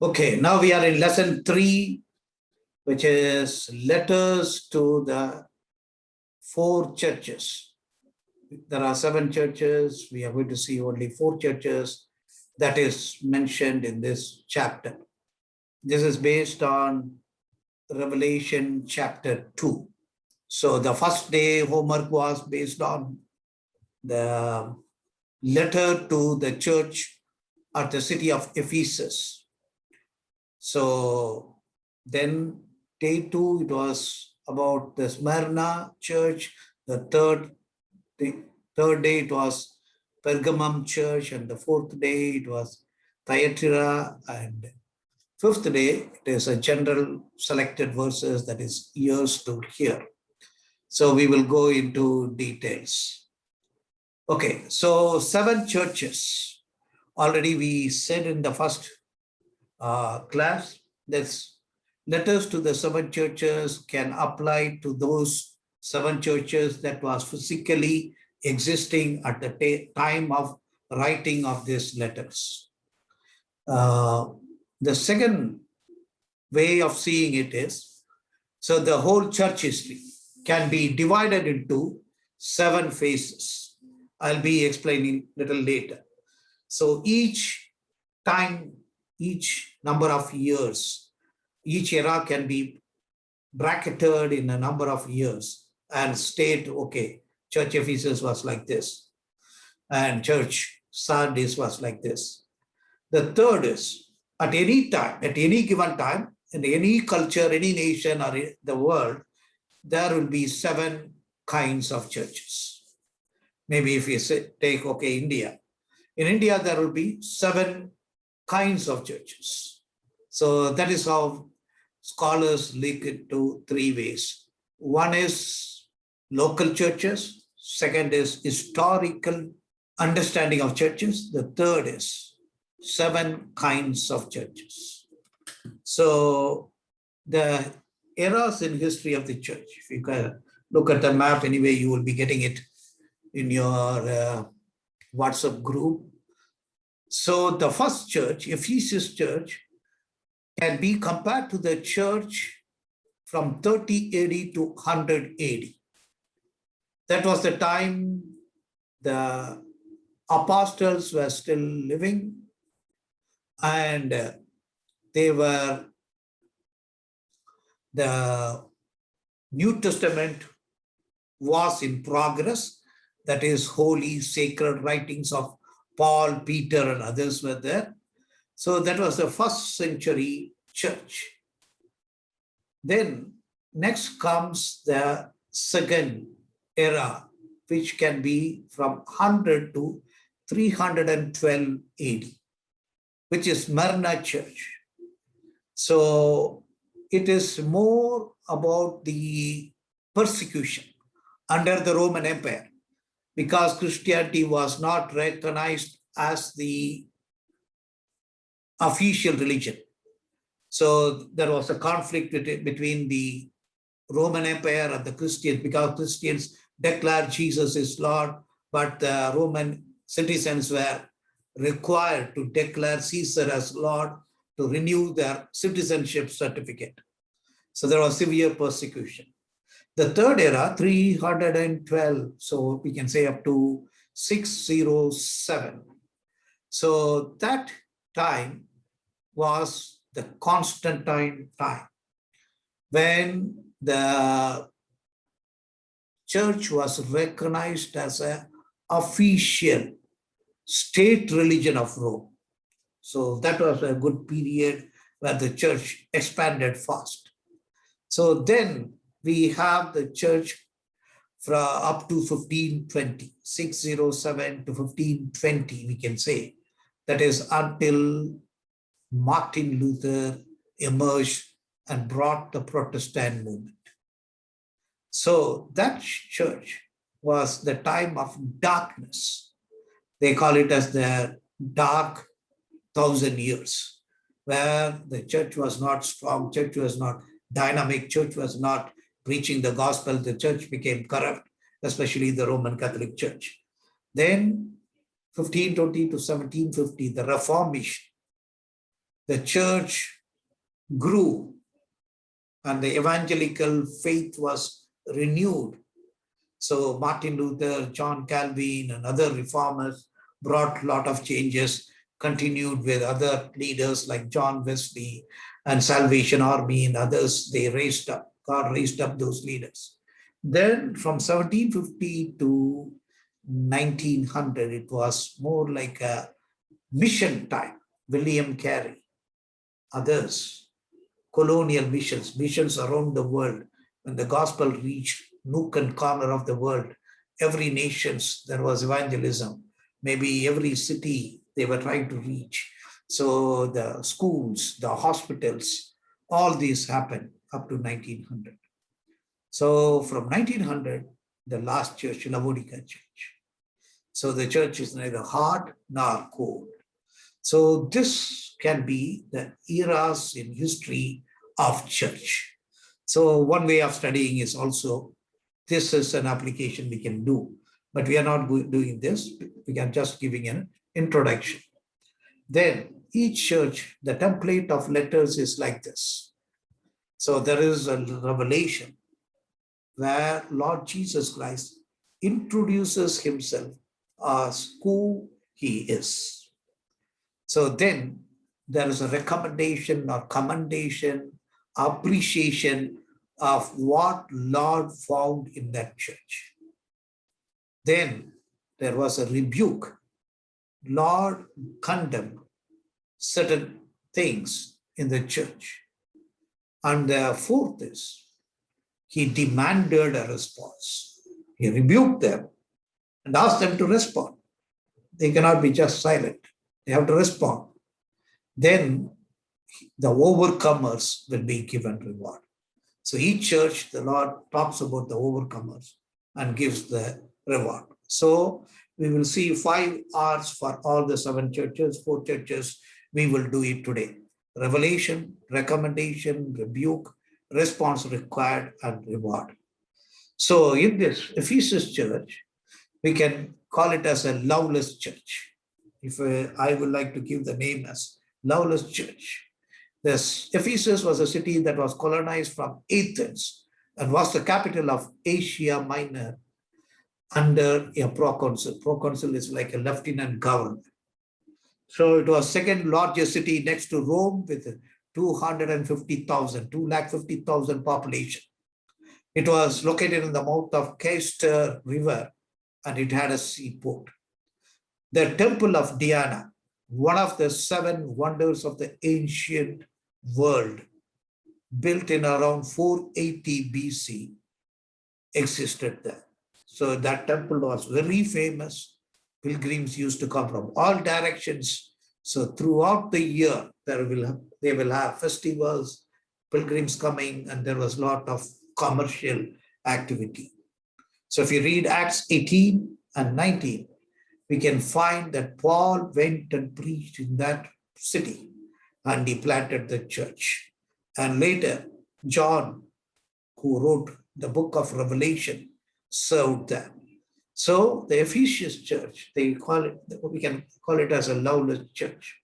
Okay, now we are in lesson 3, which is letters to the 4 churches. There are 7 churches. We are going to see only 4 churches that is mentioned in this chapter. This is based on Revelation chapter 2. So the first day homework was based on the letter to the church at the city of Ephesus. So then day 2, it was about the Smyrna church. The third day it was Pergamum church, and the 4th day it was Thyatira, and 5th day it is a general selected verses, that is ears to hear. So we will go into details. Okay, so 7 churches. Already we said in the first class that letters to the 7 churches can apply to those 7 churches that was physically existing at the time of writing of these letters. The second way of seeing it is, so the whole church history can be divided into 7 phases. I'll be explaining a little later. So each time, each number of years, each era can be bracketed in a number of years and state, okay, Church Ephesus was like this, and Church Sardis was like this. The third is, at any time, at any given time, in any culture, any nation, or the world, there will be 7 kinds of churches. Maybe if you take, okay, India. In India, there will be 7 kinds of churches. So that is how scholars link it to 3 ways. One is local churches. Second is historical understanding of churches. The third is 7 kinds of churches. So the eras in history of the church, if you can look at the map anyway, you will be getting it in your WhatsApp group. So the first church, Ephesus church, can be compared to the church from 30 AD to 100 AD. That was the time the apostles were still living, and the New Testament was in progress. That is, holy, sacred writings of Paul, Peter, and others were there. So that was the 1st century church. Then next comes the second era, which can be from 100 to 312 AD, which is Smyrna church. So it is more about the persecution under the Roman Empire, because Christianity was not recognized as the official religion. So there was a conflict between the Roman Empire and the Christians, because Christians declared Jesus is Lord, but the Roman citizens were required to declare Caesar as Lord to renew their citizenship certificate. So there was severe persecution. The third era, 312, so we can say up to 607. So that time was the Constantine time, when the church was recognized as an official state religion of Rome. So that was a good period where the church expanded fast. So then we have the church from up to 1520, 607 to 1520, we can say. That is until Martin Luther emerged and brought the Protestant movement. So that church was the time of darkness. They call it as the dark 1,000 years, where the church was not strong, church was not dynamic, church was not preaching the gospel, the church became corrupt, especially the Roman Catholic Church. Then 1520 to 1750, the Reformation. the church grew and the evangelical faith was renewed. So Martin Luther, John Calvin, and other reformers brought a lot of changes, continued with other leaders like John Wesley and Salvation Army and others. They raised up, God raised up those leaders. Then from 1750 to 1900, it was more like a mission time. William Carey, others, colonial missions, missions around the world. When the gospel reached nook and corner of the world, every nations, there was evangelism. Maybe every city they were trying to reach. So the schools, the hospitals, all these happened up to 1900. So from 1900, the last church, Laodica Church. So the church is neither hard nor cold. So this can be the eras in history of church. So one way of studying is also, this is an application we can do, but we are not doing this. We are just giving an introduction. Then each church, the template of letters is like this. So there is a revelation where Lord Jesus Christ introduces himself as who he is. So then there is a recommendation or commendation, appreciation of what Lord found in that church. Then there was a rebuke. Lord condemned certain things in the church. And the fourth is, he demanded a response. He rebuked them and asked them to respond. They cannot be just silent. They have to respond. Then the overcomers will be given reward. So each church, the Lord talks about the overcomers and gives the reward. So we will see 5 R's for all the 7 churches, 4 churches. We will do it today. Revelation, recommendation, rebuke, response required, and reward. So in this Ephesus church, we can call it as a loveless church. If I would like to give the name as Loveless Church. This Ephesus was a city that was colonized from Athens and was the capital of Asia Minor under a proconsul. Proconsul is like a lieutenant governor. So it was second largest city next to Rome with 250,000 population. It was located in the mouth of Cayster River and it had a seaport. The temple of Diana, one of the 7 wonders of the ancient world, built in around 480 BC, existed there. So that temple was very famous. Pilgrims used to come from all directions. So throughout the year, they will have festivals, pilgrims coming, and there was a lot of commercial activity. So if you read Acts 18 and 19, we can find that Paul went and preached in that city and he planted the church. And later, John, who wrote the book of Revelation, served them. So the Ephesus church, we can call it as a loveless church.